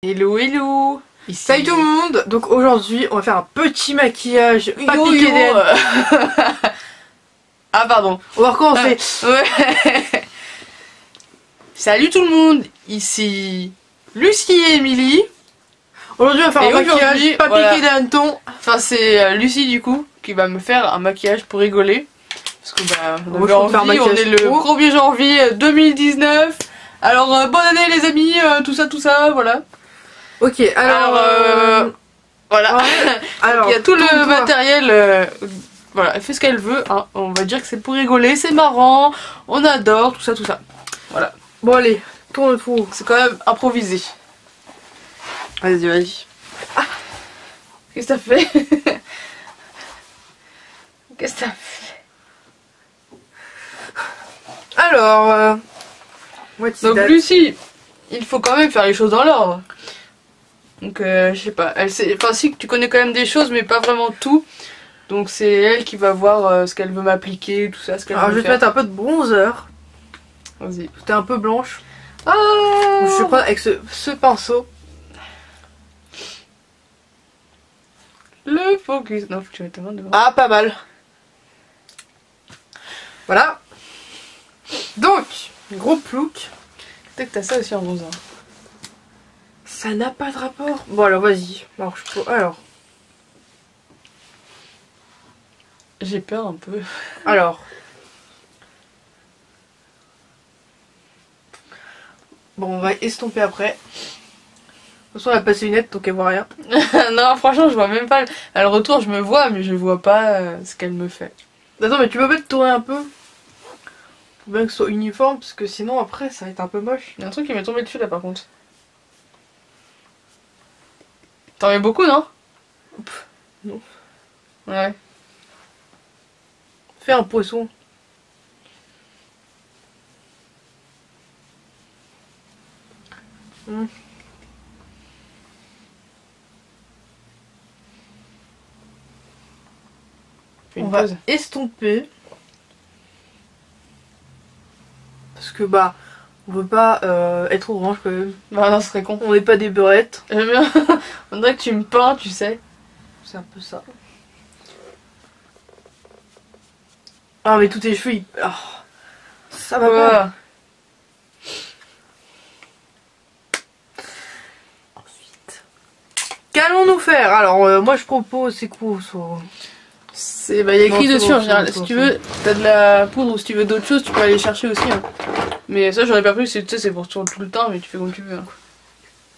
Hello hello. Salut tout le monde. Donc aujourd'hui on va faire un petit maquillage Papy Keden. Ah pardon. On va recommencer. Ouais. Salut tout le monde. Ici Lucie et Émilie. Aujourd'hui on va faire un maquillage Papy Keden ton. Enfin c'est Lucie du coup qui va me faire un maquillage pour rigoler. Parce que bah on est le 1er janvier 2019. Alors bonne année les amis, tout ça, voilà. Ok, alors voilà. Ouais. Alors, il y a tout le matériel. Voilà, elle fait ce qu'elle veut. Hein. On va dire que c'est pour rigoler, c'est marrant, on adore, tout ça. Voilà. Bon allez, tourne le trou. C'est quand même improvisé. Vas-y. Ah. Qu'est-ce que t'as fait? Qu'est-ce que t'as fait? Alors, donc Lucie, il faut quand même faire les choses dans l'ordre. Donc je sais pas, elle sait, enfin si tu connais quand même des choses mais pas vraiment tout. Donc c'est elle qui va voir ce qu'elle veut m'appliquer, tout ça, ce qu'elle veut Alors je vais te mettre un peu de bronzer. Vas-y. T'es un peu blanche. Ah, donc, je vais prendre avec ce pinceau. Le focus. Non, faut que tu mettes ta main devant. Ah, pas mal. Voilà. Donc, gros plouc. Peut-être que t'as ça aussi en bronzer. Ça n'a pas de rapport. Bon alors vas-y. Alors. J'ai peur un peu. Alors. Bon, on va estomper après. De toute façon, elle a passé une lunette donc elle voit rien. Non, franchement, je vois même pas. À le retour, je me vois, mais je vois pas ce qu'elle me fait. Attends, mais tu peux pas te tourner un peu? Faut bien que ce soit uniforme parce que sinon après ça va être un peu moche. Il y a un truc qui m'est tombé dessus là par contre. T'en mets beaucoup, non? Non. Ouais. Fais un poisson. On va estomper. Parce que bah on veut pas être orange quand même. Bah non, ce serait con. On n'est pas des beurrettes. J'aime bien. On dirait que tu me peins, tu sais. C'est un peu ça. Ah mais tous tes cheveux ils... Oh, ça va pas. Ensuite, qu'allons-nous faire? Alors moi je propose, c'est quoi ça? C'est bah, il y a écrit dessus en général. Si tu veux, t'as de la poudre ou si tu veux d'autres choses, tu peux aller chercher aussi. Hein. Mais ça j'aurais pas pris, tu sais, c'est pour tout le temps, mais tu fais comme tu veux. Hein.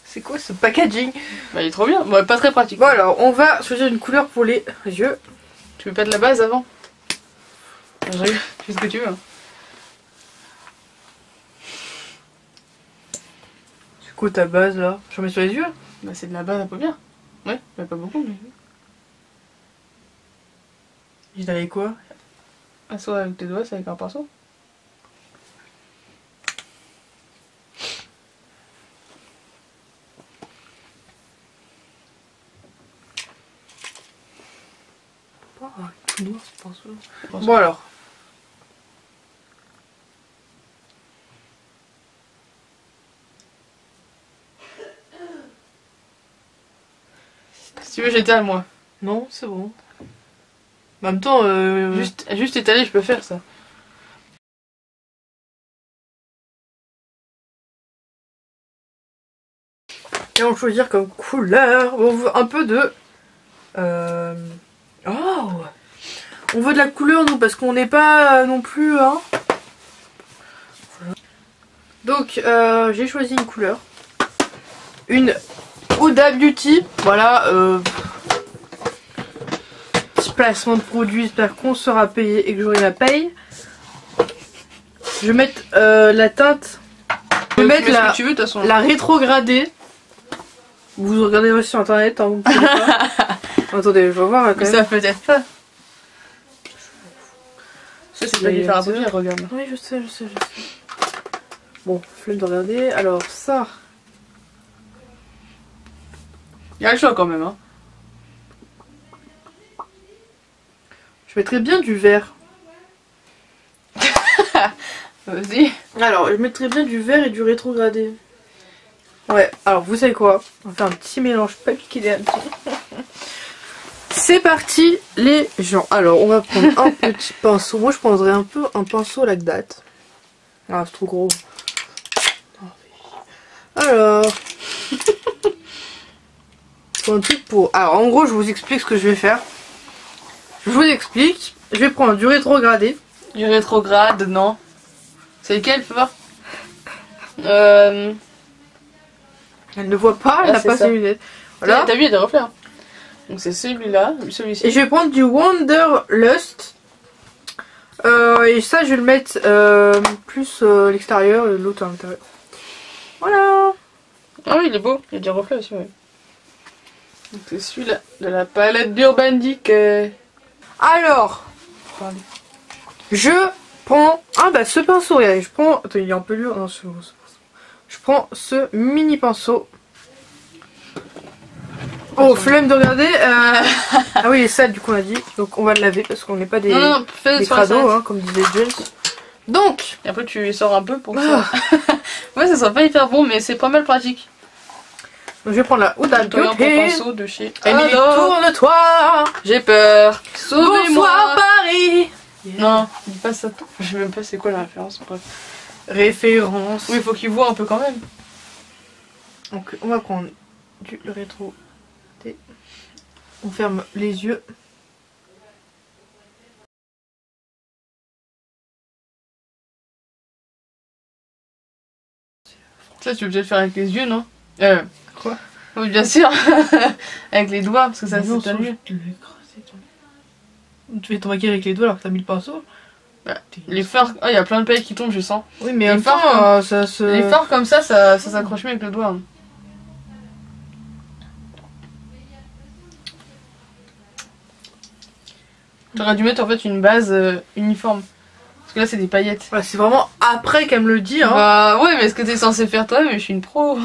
C'est quoi ce packaging? Bah il est trop bien, bah, pas très pratique. Bon alors on va choisir une couleur pour les yeux. Tu veux pas de la base avant? Tu fais ce que tu veux. Hein. C'est quoi ta base là? J'en mets sur les yeux? Bah c'est de la base à paupières. Ouais, mais pas beaucoup mais... J'ai d'aller quoi? Ah soit avec tes doigts, c'est avec un pinceau. Tout noir ce pinceau. Bon alors. Si tu veux j'étale moi. Non, c'est bon. En même temps, juste étaler, je peux faire ça. Et on va choisir comme couleur. On veut un peu de... Oh, on veut de la couleur nous parce qu'on n'est pas non plus... Hein. Donc j'ai choisi une couleur. Une Huda Beauty. Voilà. Petit placement de produit. J'espère qu'on sera payé et que j'aurai ma paye. Je vais mettre la teinte. Je vais mettre la rétrogradée. Vous regardez aussi sur internet. Hein, vous pas. Attendez, je vais voir quand même. Ça peut-être pas. Ça c'est pas lui faire un peu bien, regarde. Oui, je sais. Bon, flemme de regarder. Alors ça. Il y a le choix quand même, hein. Je mettrais bien du vert. Vas-y. Alors, je mettrais bien du vert et du rétrogradé. Ouais, alors vous savez quoi? On va faire un petit mélange, pas piquer des hannetons. C'est parti les gens. Alors on va prendre un petit pinceau. Moi je prendrais un peu un pinceau Lacdate. Ah c'est trop gros. Alors faut un truc pour... Alors en gros je vous explique ce que je vais faire. Je vous explique. Je vais prendre du rétrogradé. Du rétrograde, non. C'est lequel, fais voir. Elle ne voit pas, elle n'a pas ses lunettes. Voilà. T'as vu, il y a des reflets. Hein. Donc c'est celui-là, celui-ci. Et je vais prendre du Wanderlust. Et ça, je vais le mettre plus à l'extérieur et l'autre à l'intérieur. Voilà. Ah oui, il est beau. Il y a des reflets aussi, ouais. Donc c'est celui-là, de la palette d'Urbandic. Alors, je prends... Ah bah ce pinceau, regardez, je prends... Attends, il est un peu lourd. Non, je prends ce mini pinceau. Oh, flemme de regarder. Ah oui, il est sale du coup on a dit. Donc on va le laver parce qu'on n'est pas des crados, hein, comme disait James. Donc, et après tu sors un peu pour que ça... Ouais, ça sera pas hyper bon, mais c'est pas mal pratique. Donc je vais prendre la Huda Beauty. Pinceau de chez... Emily, tourne-toi. J'ai peur. Sauvez-moi. Bonsoir Paris. Yeah. Non, dis pas ça. Je sais même pas c'est quoi la référence. Bref. Référence. Oui, il faut qu'il voit un peu quand même. Donc on va prendre le rétro. On ferme les yeux. Ça, tu veux peut-être faire avec les yeux, non? Quoi? Oui, bien sûr. Avec les doigts, parce que ça c'est mieux. Tu fais ton maquillage avec les doigts alors que t'as mis le pinceau. Bah, les fards, il y a plein de paillettes qui tombent, je sens. Oui, mais les fards, ça se... Les fards comme ça s'accroche mieux avec le doigt. Hein. T'aurais dû mettre en fait une base uniforme. Parce que là c'est des paillettes. Ouais, c'est vraiment après qu'elle me le dit. Hein. Bah ouais, mais est-ce que t'es censé faire toi? Mais je suis une pro.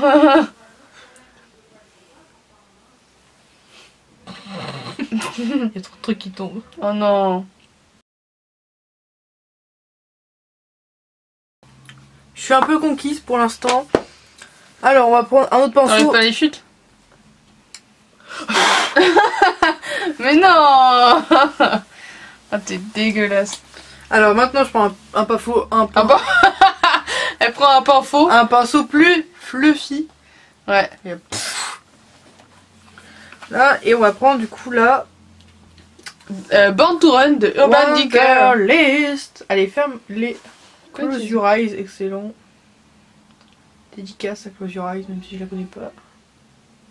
Il y a trop de trucs qui tombent. Oh non. Je suis un peu conquise pour l'instant. Alors on va prendre un autre pinceau. T'arrives pas les chutes? Mais non. Ah t'es dégueulasse. Alors maintenant je prends un pinceau Elle prend un pinceau. Un pinceau plus fluffy. Ouais. Là et on va prendre du coup là Born to Run de Urban Decay. List. Allez ferme les Close Your Eyes, excellent. Dédicace à Close Your Eyes même si je la connais pas.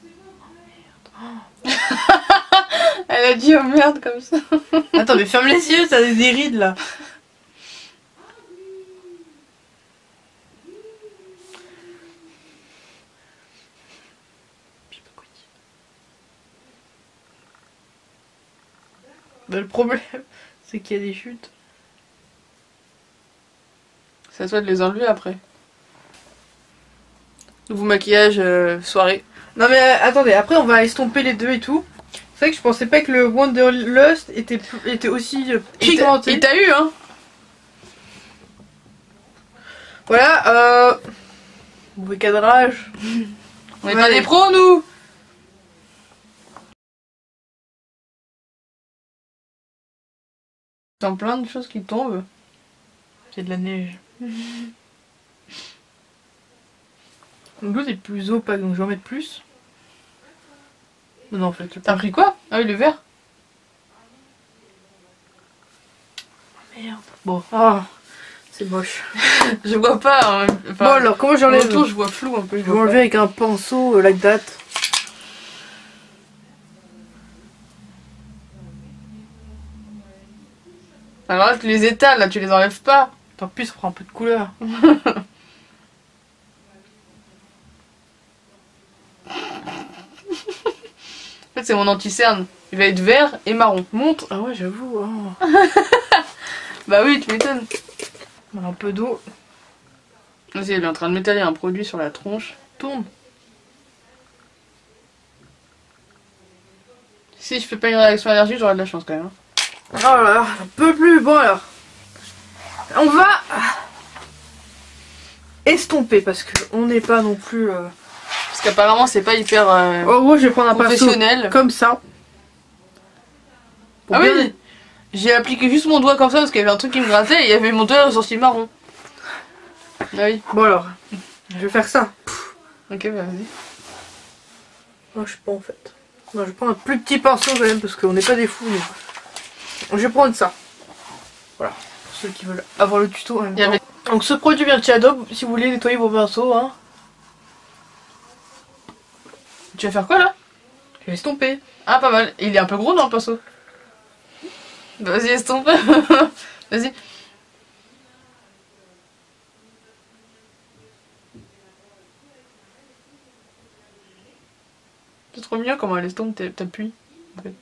Oh merde. Elle a dit oh merde comme ça. Attends mais ferme les yeux, t'as des rides là. Ben, le problème c'est qu'il y a des chutes. C'est à toi de les enlever après. Nouveau maquillage soirée. Non mais attendez, après on va estomper les deux et tout. C'est vrai que je pensais pas que le Wanderlust était aussi pigmenté. Et t'as eu hein. Voilà, mauvais cadrage. On est pas des pros nous. Dans plein de choses qui tombent. C'est de la neige. L'autre est plus opaque donc je vais en mettre plus. Non en fait. T'as pris quoi? Ah oui le vert. Merde. Bon. Oh, c'est moche. Je vois pas. Hein. Enfin, bon alors comment j'enlève? Autour je vois flou un peu. Je vais enlever avec un pinceau Lacdate. Alors là tu les étales là, tu les enlèves pas. Tant pis, ça prend un peu de couleur. En fait c'est mon anti-cerne. Il va être vert et marron. Montre. Ah ouais j'avoue. Oh. Bah oui tu m'étonnes. Un peu d'eau. Vas-y elle est en train de m'étaler un produit sur la tronche. Tourne. Si je fais pas une réaction allergique j'aurai de la chance quand même. Oh là là, un peu plus. Bon alors. On va estomper parce que on n'est pas non plus qu'apparemment c'est pas hyper en gros, je vais prendre un pinceau comme ça. Ah oui, j'ai appliqué juste mon doigt comme ça parce qu'il y avait un truc qui me grattait et il y avait mon doigt sorti marron. Ah oui. Bon alors, je vais faire ça. Ok, bah vas-y. Non, je sais pas en fait. Non, je vais prendre un plus petit pinceau quand même parce qu'on n'est pas des fous. Mais... je vais prendre ça. Voilà, pour ceux qui veulent avoir le tuto en même temps. Donc ce produit vient de chez Adobe si vous voulez nettoyer vos pinceaux. Hein. Tu vas faire quoi là? Je vais estomper. Ah pas mal, il est un peu gros dans le pinceau. Vas-y estompe. Vas-y. C'est trop mignon comment elle estompe, t'appuies en fait.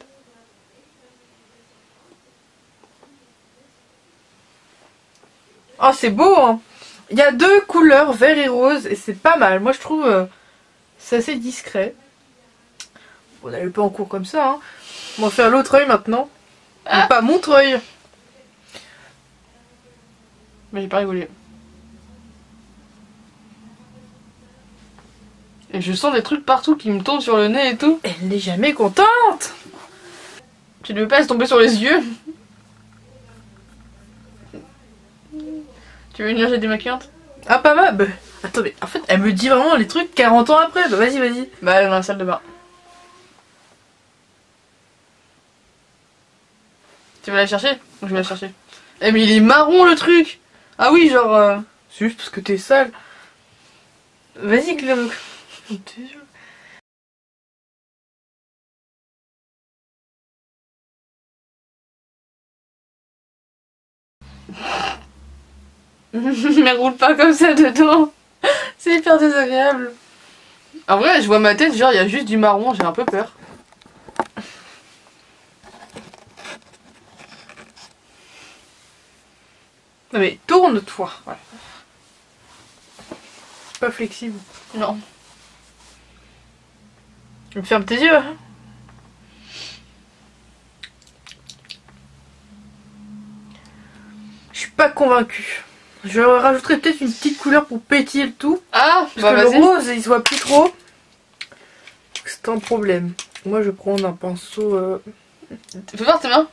Oh c'est beau hein. Il y a deux couleurs, vert et rose, et c'est pas mal. Moi je trouve c'est assez discret. On n'allait pas en cours comme ça hein. On va faire l'autre œil maintenant. Ah. Pas mon œil. Mais j'ai pas rigolé. Et je sens des trucs partout qui me tombent sur le nez et tout. Elle n'est jamais contente. Tu ne veux pas se tomber sur les yeux? Tu veux une lingette démaquillante? Ah pas mal bah, attends mais en fait elle me dit vraiment les trucs 40 ans après. Bah vas-y vas-y. Bah elle est dans la salle de bain. Tu vas la chercher? Ou je vais la chercher? Eh mais il est marron le truc! Ah oui genre... C'est juste parce que t'es sale. Vas-y Clément. Mais roule pas comme ça dedans. C'est hyper désagréable. En vrai je vois ma tête, genre il y a juste du marron, j'ai un peu peur. Non mais tourne-toi. Voilà. C'est pas flexible. Non. Ferme tes yeux. Hein. Je suis pas convaincue. Je rajouterai peut-être une petite couleur pour pétiller le tout. Ah, parce que le rose il se voit plus trop. C'est un problème. Moi je vais prendre un pinceau. Fais voir tes mains.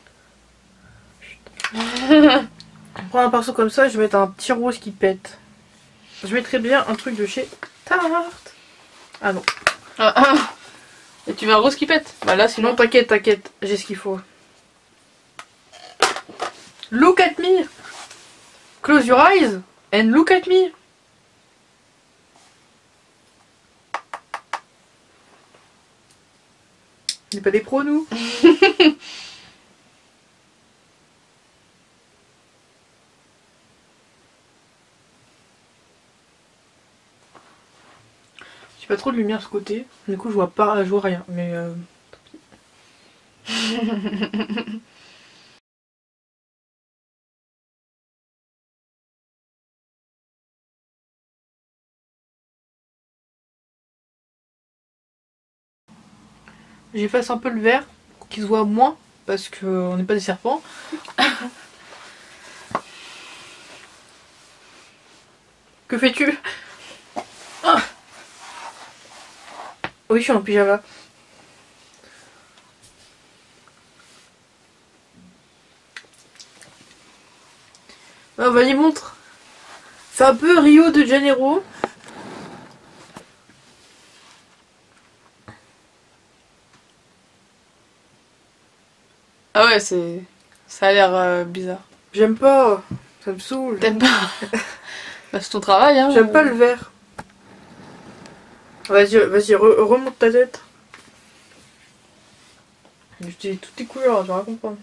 Je prends un pinceau comme ça et je vais mettre un petit rose qui pète. Je mettrais bien un truc de chez Tarte. Ah non. Et tu veux un rose qui pète? Bah là sinon. Non t'inquiète, t'inquiète, j'ai ce qu'il faut. Look at me. Close your eyes and look at me. On n'est pas des pros nous. J'ai pas trop de lumière de ce côté, du coup je vois pas, je vois rien, mais j'efface un peu le vert pour qu'il se voit moins parce qu'on n'est pas des serpents. Que fais-tu? Oui, je suis en pyjama. Ah, vas-y, montre. C'est un peu Rio de Janeiro. Ah ouais, c'est... ça a l'air bizarre. J'aime pas. Ça me saoule. T'aimes pas? Bah c'est ton travail hein. J'aime pas le vert. Vas-y, vas-y, remonte ta tête. Je dis toutes tes couleurs, tu vas comprendre.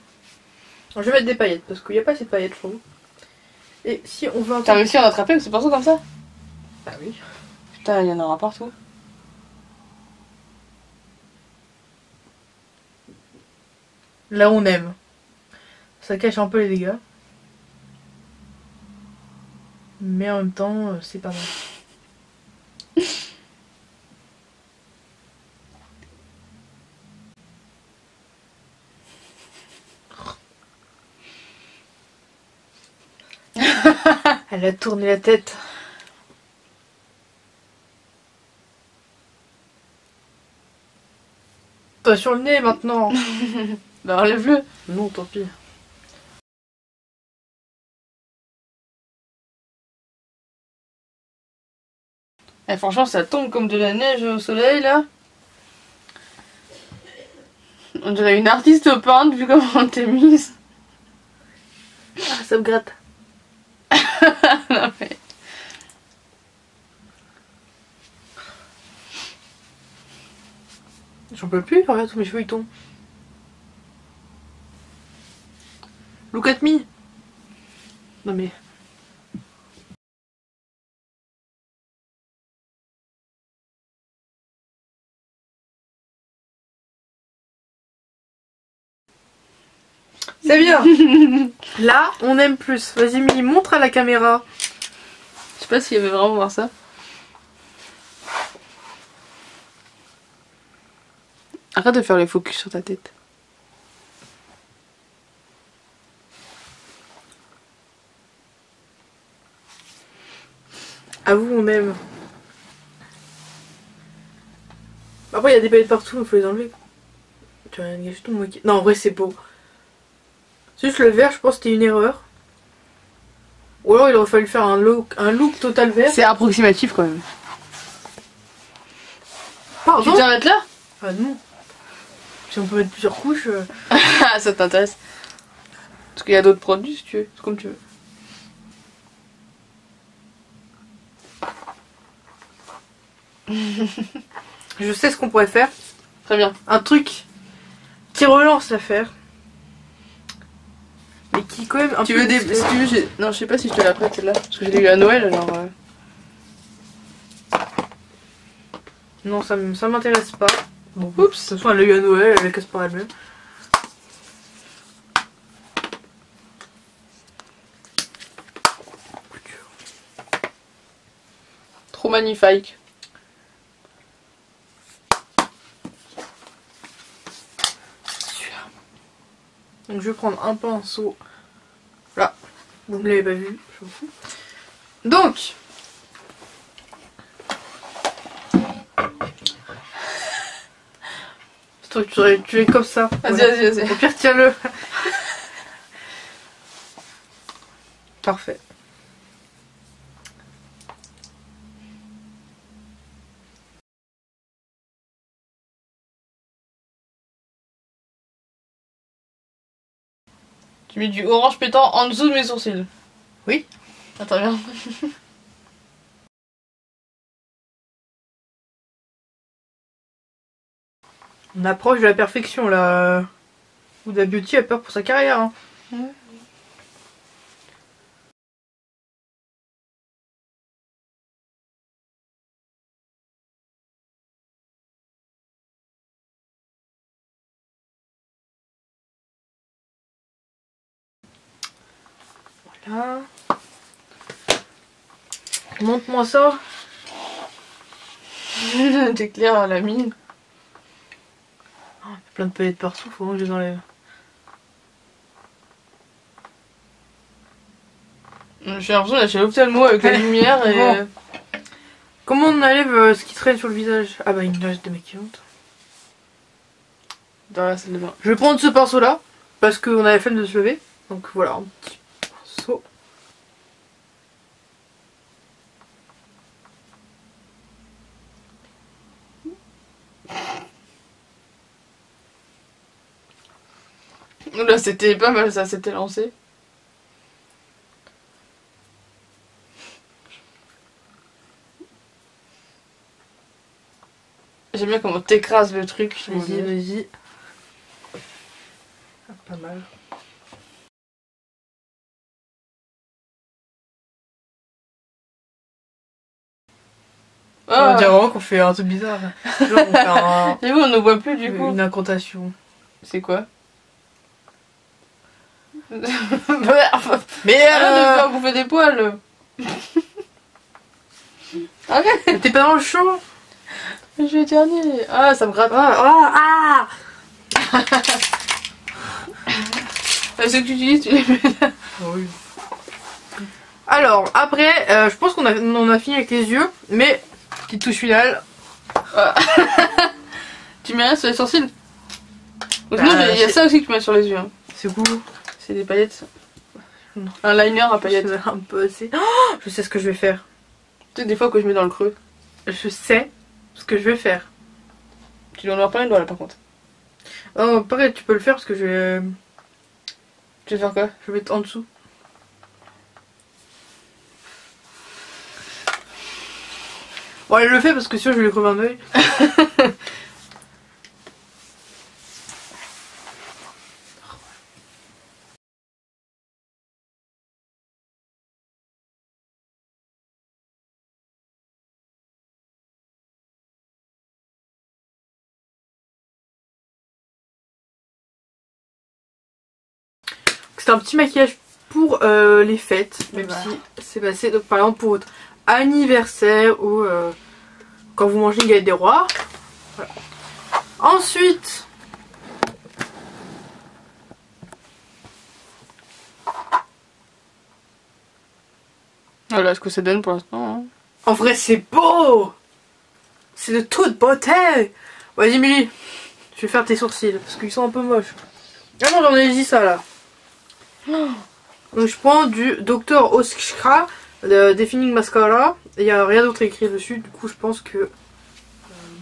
Alors, je vais mettre des paillettes parce qu'il n'y a pas assez de paillettes, je trouve. Et si on veut un... T'as réussi à en attraper avec ce pinceau comme ça? Ah oui. Putain, il y en aura partout. Là on aime. Ça cache un peu les dégâts. Mais en même temps, c'est pas mal. Elle a tourné la tête. T'as sur le nez maintenant. Bah enlève-le. Non, tant pis. Eh, franchement, ça tombe comme de la neige au soleil là. On dirait une artiste peinte vu comment t'es mise. Ah, ça me gratte. Non mais... J'en peux plus, regarde tous mes cheveux ils tombent. Look at me. Non mais... C'est bien. Là, on aime plus. Vas-y, Milly, montre à la caméra. Je sais pas s'il y avait vraiment voir ça. Arrête de faire les focus sur ta tête. À vous, on aime. Après, il y a des paillettes partout, il faut les enlever. Tu vas gâcher tout mon maquillage. Non, en vrai, c'est beau. C'est juste le vert, je pense que c'était une erreur. Ou alors, il aurait fallu faire un look total vert. C'est approximatif quand même. Pardon. Tu t'arrêtes là? Ah non. Si on peut mettre plusieurs couches. Ah, ça t'intéresse? Parce qu'il y a d'autres produits si tu veux, c'est comme tu veux. Je sais ce qu'on pourrait faire. Très bien. Un truc qui relance l'affaire. Mais qui quand même un tu peu... veux des... Si tu veux, non, je sais pas si je te la prête celle-là. Parce que je l'ai eu à Noël alors... Non, ça m'intéresse pas. Bon, oups. De toute façon, elle l'a eu à Noël, elle casse par elle-même. Trop magnifique. Donc je vais prendre un pinceau. Là. Vous ne l'avez pas vu, je m'en fous. Donc. Tu es comme ça. Vas-y. Au pire, tiens-le. Parfait. Tu mets du orange pétant en dessous de mes sourcils. Oui. Attends, bien. On approche de la perfection là. Huda Beauty a peur pour sa carrière. Hein. Ouais. Voilà. Montre-moi ça. T'éclaires la mine. Oh, plein de paillettes partout, faut vraiment que je les enlève. J'ai l'impression d'être chez l'ophtalmo avec la lumière et... Bon. Comment on enlève ce qui traîne sur le visage? Ah bah une tache démaquillante. Dans la salle de bain. Je vais prendre ce pinceau là, parce qu'on avait flemme de se lever. Donc voilà, un petit pinceau. Là c'était pas mal ça, c'était lancé. J'aime bien comment t'écrases le truc. Vas-y. Ah, pas mal. Ah. On dirait vraiment qu'on fait un truc bizarre. Genre on fait un... Et vous on ne voit plus du coup. Une incantation. C'est quoi? Mais arrête de faire bouffer des poils. Arrête. t'es pas dans le champ. Je vais éternuer. Ah ça me gratte. Ce que tu utilises tu les mets là. Oui. Alors après je pense qu'on a fini avec les yeux. Mais petite touche finale. Tu mets rien sur les sourcils? Sinon, il y a ça aussi que tu mets sur les yeux. Hein. C'est cool. C'est des paillettes, ça. Un liner à paillettes. Un peu assez. Oh, je sais ce que je vais faire. Tu sais, des fois que je mets dans le creux. Je sais ce que je vais faire. Tu dois en avoir plein les doigts là par contre. Oh, pareil, tu peux le faire parce que je vais. Tu vas faire quoi? Je vais mettre en dessous. Bon, allez, le fait parce que sinon je vais lui crever un œil. C'est un petit maquillage pour les fêtes, même si c'est passé. Donc par exemple pour votre anniversaire ou quand vous mangez une galette des rois. Voilà. Ensuite, voilà ce que ça donne pour l'instant. Hein. En vrai c'est beau. C'est de toute beauté. Vas-y Milly, je vais faire tes sourcils parce qu'ils sont un peu moches. Ah non, j'en ai dit ça là. Donc je prends du Dr. Oskar Defining Mascara. Il n'y a rien d'autre écrit dessus. Du coup je pense que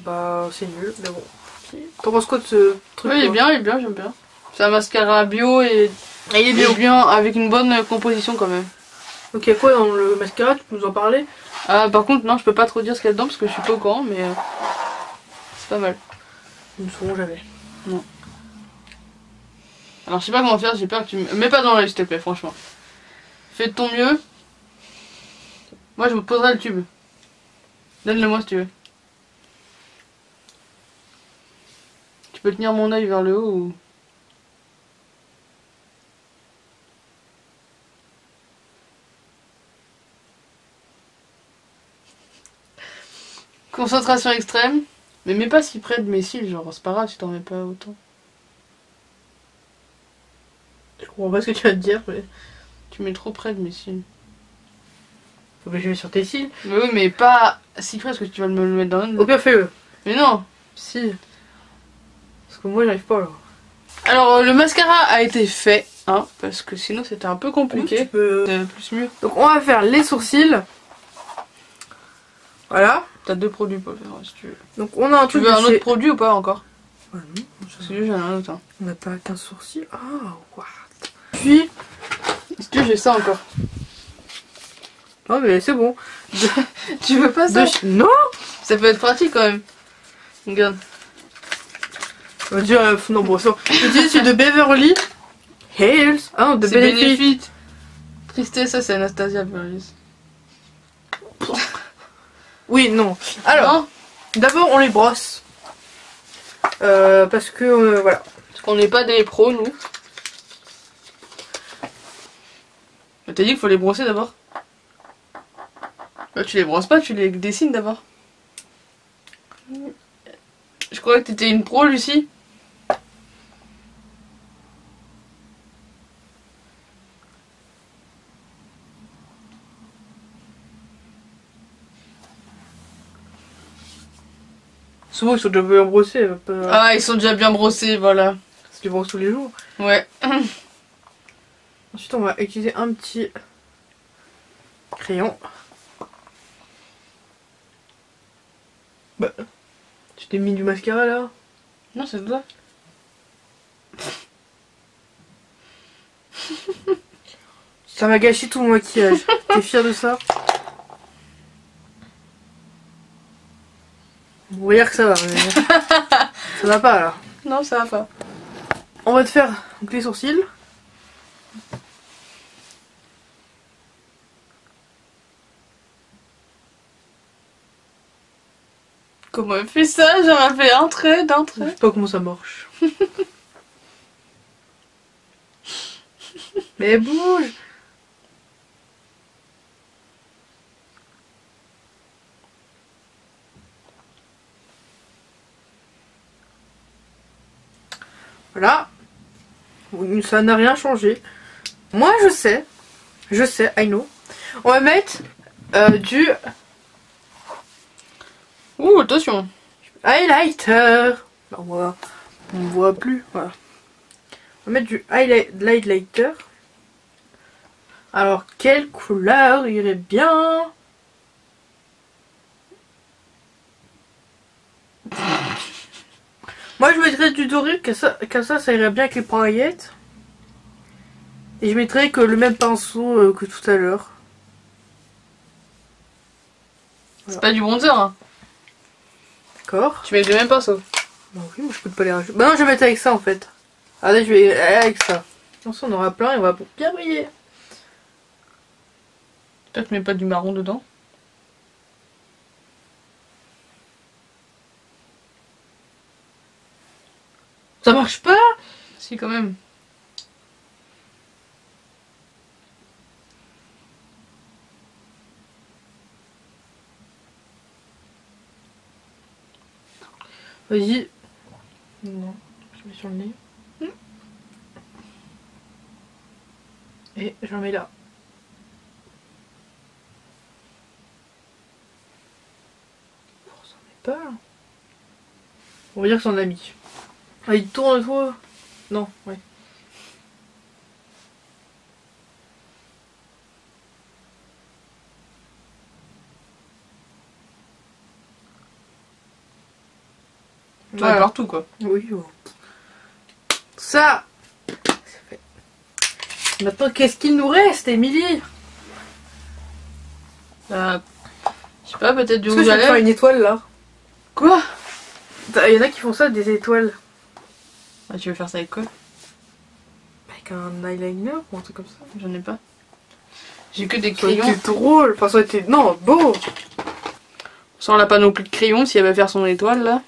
bah c'est nul. Mais bon. T'en penses quoi de ce truc? Oui, il est bien, j'aime bien. C'est un mascara bio et il est bien avec une bonne composition quand même. Donc il y a quoi dans le mascara? Tu peux nous en parler? Par contre non, je peux pas trop dire ce qu'il y a dedans parce que je suis pas au courant, mais c'est pas mal. Ils ne sauront jamais. Non. Alors je sais pas comment faire, j'ai peur que tu me... Mets pas dans l'œil s'il te plaît, franchement. Fais de ton mieux. Moi je me poserai le tube. Donne-le moi si tu veux. Tu peux tenir mon œil vers le haut ou... Concentration extrême. Mais mets pas si près de mes cils, genre c'est pas grave si t'en mets pas autant. Je comprends pas ce que tu vas te dire, mais... Tu mets trop près de mes cils. Faut que je mette sur tes cils. Mais oui, mais pas si près parce que tu vas me le mettre dans le... Au pire, fais-le. Mais non. Si. Parce que moi, j'arrive pas là. Alors, le mascara a été fait, hein, parce que sinon c'était un peu compliqué. Tu peux... Plus mieux. Donc, on va faire les sourcils. Voilà. T'as deux produits pour le faire, si tu veux. Donc, on a un truc. Tu veux un autre produit ou pas encore? Ouais, non. Parce que j'en ai un autre. Hein. On n'a pas qu'un sourcil. Ah, what? Puis, si tu veux, j'ai ça encore. Non, mais c'est bon. Tu veux pas ça? Non. Ça peut être pratique quand même. Regarde. On va dire, non, bon, ça. Je dis, c'est de Beverly Hills. Ah non, de Benefit. Tristesse, ça c'est Anastasia Beverly. Oui, non. Alors, d'abord, on les brosse. Parce que, voilà. Parce qu'on n'est pas des pros, nous. T'as dit qu'il faut les brosser d'abord? Bah, tu les brosses pas, tu les dessines d'abord. Je croyais que t'étais une pro, Lucie. Souvent ils sont déjà bien brossés. Ah, ils sont déjà bien brossés, voilà. Parce qu'ils brossent tous les jours. Ouais. Ensuite on va utiliser un petit crayon. Bah, tu t'es mis du mascara là? Non, c'est toi. Ça m'a gâché tout mon maquillage. T'es fière de ça? On va dire que ça va, mais ça va pas là. Non, ça va pas. On va te faire donc, les sourcils. Comment elle fait ça? J'aurais fait un trait, d'un trait. Je sais pas comment ça marche. Mais bouge! Voilà. Ça n'a rien changé. Moi je sais, I know. On va mettre du... Ouh, attention. highlighter. Alors, on va On ne voit plus. Voilà. On va mettre du highlighter. Alors, quelle couleur irait bien? Moi, je mettrais du doré, comme ça irait bien avec les paillettes. Et je mettrais que le même pinceau que tout à l'heure. Voilà. C'est pas du bronzer, hein. D'accord. Tu mets le même pinceau. Bah oui, moi je peux pas les rajouter. Bah non, je vais mettre avec ça en fait. Allez, je vais avec ça. Ensuite, on aura plein et on va bien briller. Peut-être mets pas du marron dedans. Ça marche pas? Si, quand même. Vas-y. Non, je mets sur le nez. Et j'en mets là. Ça met pas. On va dire que c'est un ami. Allez, tourne-toi. Non, ouais. Ouais, partout quoi. Oui. Oh. Ça fait. Maintenant, qu'est-ce qu'il nous reste, Émilie? Je sais pas, peut-être du rouge à lèvres. Faire une étoile là. Quoi? Il y en a qui font ça, des étoiles. Ah, tu veux faire ça avec quoi? Avec un eyeliner ou un truc comme ça? J'en ai pas. J'ai que des crayons. C'est drôle. Enfin, ça a été. Non, beau. Ça, on n'a pas non plus de crayon si elle va faire son étoile là.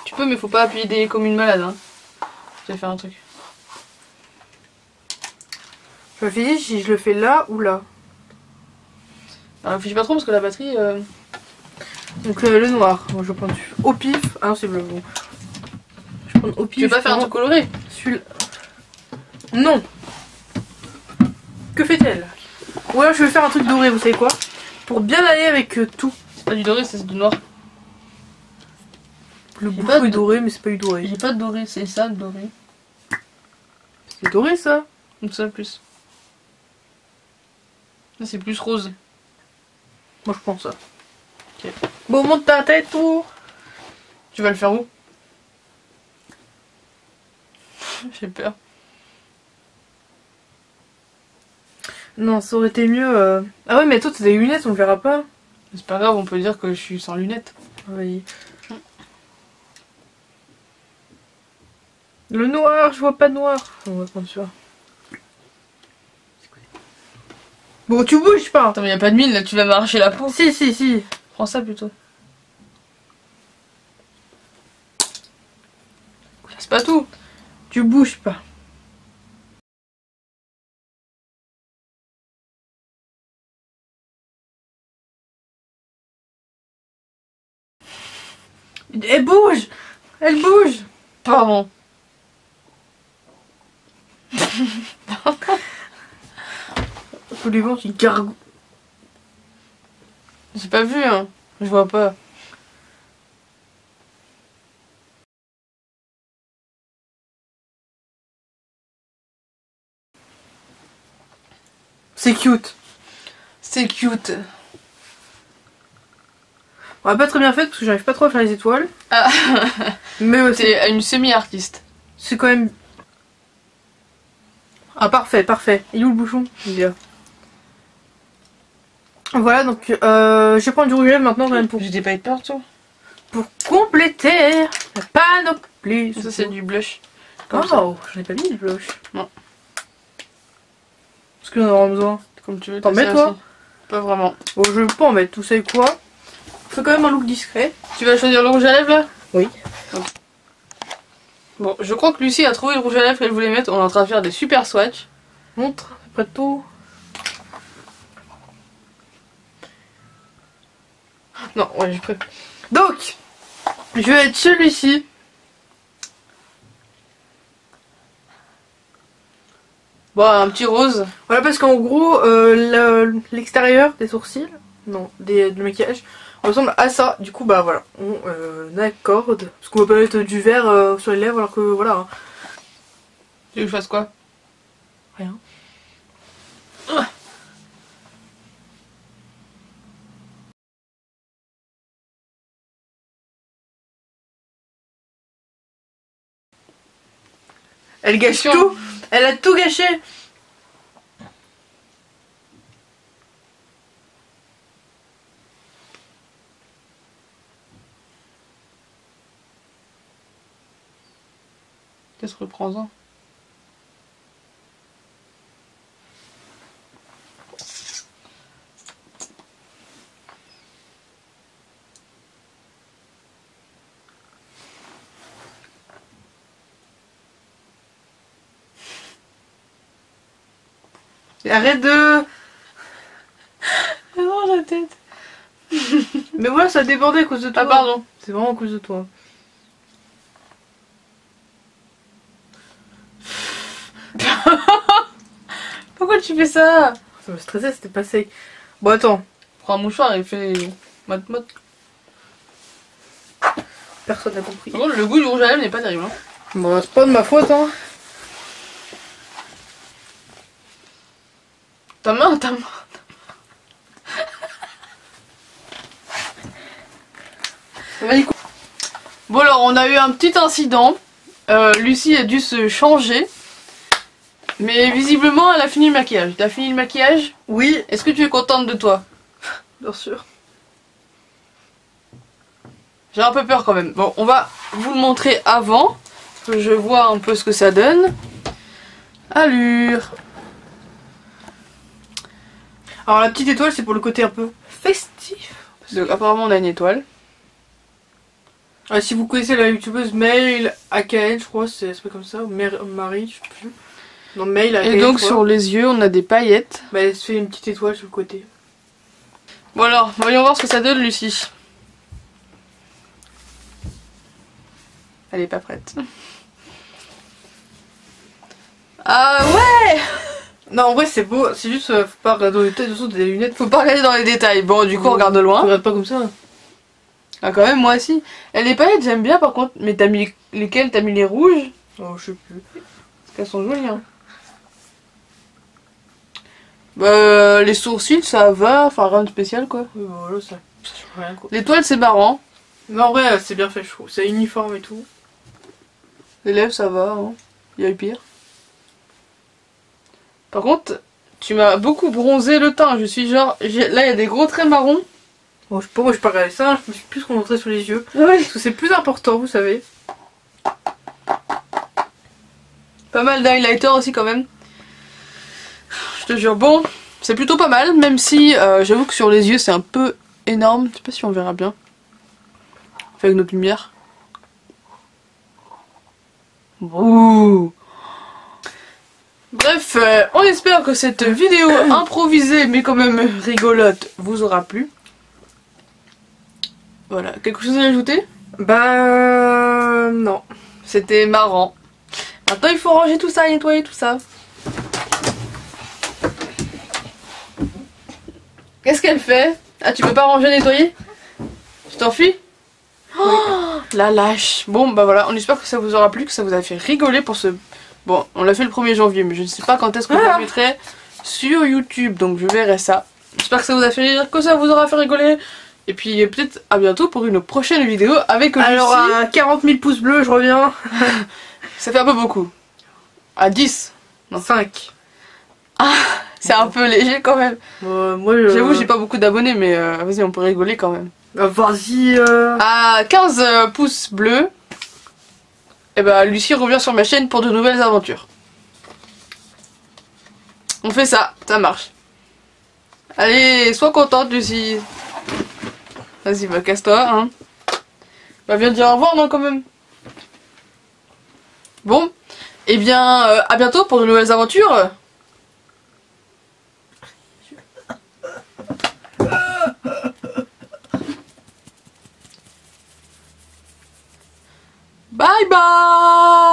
Tu peux, mais faut pas appuyer comme une malade. Hein. Je vais faire un truc. Je me dis si je le fais là ou là. Alors, réfléchis pas trop parce que la batterie. Donc le noir. Moi, je vais prendre au pif. Ah non, c'est bleu. Bon. Je vais prendre au pif. Tu veux pas faire un truc coloré? Celui-là. Non. Que fait-elle? Ou alors je vais faire un truc doré, vous savez quoi? Pour bien aller avec tout. C'est pas du doré, c'est du noir. Le bout est doré, mais c'est pas du doré. J'ai pas de doré, c'est ça le doré. C'est doré ça? Donc ça plus. Là c'est plus rose. Moi je prends ça. Ok. Bon, monte ta tête tout. Tu vas le faire où? J'ai peur. Non, ça aurait été mieux. Ah ouais, mais toi t'as des lunettes, on le verra pas. C'est pas grave, on peut dire que je suis sans lunettes. Oui. Le noir, je vois pas noir. On va prendre ça. Bon, tu bouges pas. Attends, mais y a pas de mine là, tu vas m'arracher la peau. Si, si, si. Prends ça plutôt. C'est pas tout. Tu bouges pas. Elle bouge. Elle bouge. Pardon. Tous les vents, il gargouille. J'ai pas vu, hein. Je vois pas. C'est cute. C'est cute. On va pas très bien fait parce que j'arrive pas trop à faire les étoiles. Ah. Mais c'est une semi-artiste. C'est quand même... Ah parfait, parfait. Il est où le bouchon? Bien. Voilà, donc je vais prendre du rouge à lèvres maintenant quand même pour... J'ai des paillettes partout. Pour compléter la panoplie. Ça c'est du blush. Oh, j'en ai pas mis de blush. Non. Parce qu'on en aura besoin. Comme tu veux. T'en mets toi? Pas vraiment. Bon, je vais pas en mettre, vous savez quoi? On fait quand même un look discret. Tu vas choisir le rouge à lèvres là? Oui. Okay. Bon, je crois que Lucie a trouvé le rouge à lèvres qu'elle voulait mettre. On est en train de faire des super swatchs. Montre, après tout. Non, ouais, je préfère. Donc, je vais être celui-ci. Bon, un petit rose. Voilà, parce qu'en gros, l'extérieur des sourcils, non, du maquillage, ressemble à ça. Du coup bah voilà, on accorde. Parce qu'on va pas mettre du vert sur les lèvres alors que voilà. Hein. Tu veux que je fasse quoi? Rien. Elle gâche tout. Elle a tout gâché. Qu'est-ce que reprends-en? Arrête de... Non, la tête. Mais voilà, ça a débordé à cause de toi. Ah pardon. C'est vraiment à cause de toi. Pourquoi tu fais ça? Ça me stressait, c'était pas sec. Bon attends. Prends un mouchoir et fais mat. Personne n'a compris. Par contre, le goût du rouge à lèvres n'est pas terrible. Hein. Bon, c'est pas de ma faute hein. Ta main. Bon alors, on a eu un petit incident. Lucie a dû se changer. Mais visiblement, elle a fini le maquillage. T'as fini le maquillage? Oui. Est-ce que tu es contente de toi? Bien sûr. J'ai un peu peur quand même. Bon, on va vous le montrer avant. Que je vois un peu ce que ça donne. Allure. Alors la petite étoile c'est pour le côté un peu festif. Donc apparemment on a une étoile. Si vous connaissez la youtubeuse Mail AKN, je crois, c'est pas comme ça, ou Marie, je sais plus. Non, Mail AKN. Et donc sur les yeux on a des paillettes. Bah elle se fait une petite étoile sur le côté. Bon alors, voyons voir ce que ça donne Lucie. Elle est pas prête. Ah ouais! Non, en vrai, c'est beau, c'est juste, faut pas regarder dans les détails, de toute façon, des lunettes. Faut pas regarder dans les détails. Bon, du coup, on regarde de loin. On regarde pas comme ça. Ah, quand même, moi aussi. Les paillettes, j'aime bien par contre. Mais t'as mis lesquelles? T'as mis les rouges? Oh, je sais plus. Parce qu'elles sont jolies, hein. Bah, les sourcils, ça va. Enfin, rien de spécial, quoi. Oui, bah voilà, ça change rien, quoi. L'étoile, c'est marrant. Mais en vrai, c'est bien fait, je trouve. C'est uniforme et tout. Les lèvres, ça va, hein. Il y a eu pire. Par contre, tu m'as beaucoup bronzé le teint. Je suis genre... Là, il y a des gros traits marrons. Bon, je sais pas, moi, je pas regardé ça. Je me suis plus concentrée sur les yeux. Ouais. Parce que c'est plus important, vous savez. Pas mal d'highlighter aussi, quand même. Je te jure. Bon, c'est plutôt pas mal. Même si, j'avoue que sur les yeux, c'est un peu énorme. Je sais pas si on verra bien. Avec notre lumière. Ouh. Bref, on espère que cette vidéo improvisée mais quand même rigolote vous aura plu. Voilà, quelque chose à ajouter? Bah... non. C'était marrant. Maintenant il faut ranger tout ça, nettoyer tout ça. Qu'est-ce qu'elle fait? Ah, tu peux pas ranger, nettoyer? Tu t'enfuis? Oh, la lâche. Bon bah voilà, on espère que ça vous aura plu, que ça vous a fait rigoler pour ce... Bon, on l'a fait le 1er janvier, mais je ne sais pas quand est-ce que je le mettrai sur YouTube, donc je verrai ça. J'espère que ça vous a fait rire, que ça vous aura fait rigoler. Et puis peut-être à bientôt pour une prochaine vidéo avec Lucie. Alors à 40 000 pouces bleus, je reviens. Ça fait un peu beaucoup. À 10. Non, 5. Ah, c'est un peu léger quand même. Moi, j'avoue, j'ai pas beaucoup d'abonnés, mais vas-y, on peut rigoler quand même. Vas-y. À 15 pouces bleus. Et bah Lucie revient sur ma chaîne pour de nouvelles aventures. On fait ça marche. Allez, sois contente Lucie. Vas-y, bah casse-toi, hein. Bah viens dire au revoir, non, quand même. Bon, et bien, à bientôt pour de nouvelles aventures. Bye bye.